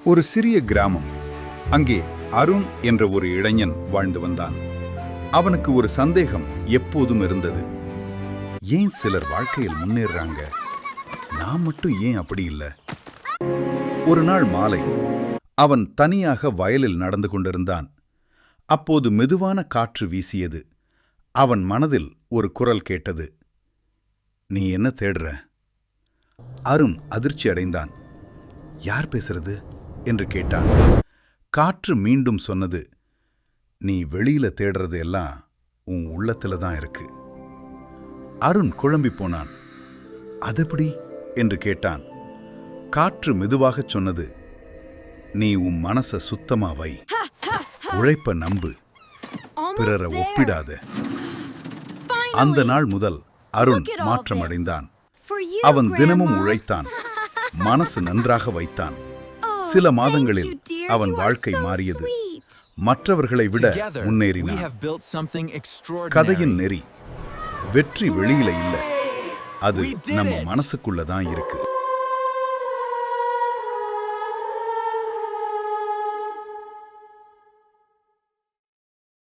ஒரு சிறிய கிராமம். அங்கே அருண் என்ற ஒரு இளைஞன் வாழ்ந்து வந்தான். அவனுக்கு ஒரு சந்தேகம் எப்போதும் இருந்தது. ஏன் சிலர் வாழ்க்கையில் முன்னேறாங்க, நான் மட்டும் ஏன் அப்படி இல்லை? ஒரு நாள் மாலை அவன் தனியாக வயலில் நடந்து கொண்டிருந்தான். அப்போது மெதுவான காற்று வீசியது. அவன் மனதில் ஒரு குரல் கேட்டது. நீ என்ன தேடுற? அருண் அதிர்ச்சி அடைந்தான். யார் பேசுறது என்று கேட்டான். காற்று மீண்டும் சொன்னது, நீ வெளியில தேடுறது எல்லாம் உன் உள்ளத்துல தான் இருக்கு. அருண் குழம்பி போனான். அதெப்படி என்று கேட்டான். காற்று மெதுவாகச் சொன்னது, நீ உன் மனச சுத்தமா வை, உழைப்ப நம்பு, பிறரை ஒப்பிடாத. அந்த நாள் முதல் அருண் மாற்றமடைந்தான். அவன் தினமும் உழைத்தான், மனசு நன்றாக வைத்தான். சில மாதங்களில் அவன் வாழ்க்கை மாறியது. மற்றவர்களை விட முன்னேறினான். கதையின் நெறி, வெற்றி வெளியில இல்ல, அது நம்ம மனசுக்குள்ளதான் இருக்கு.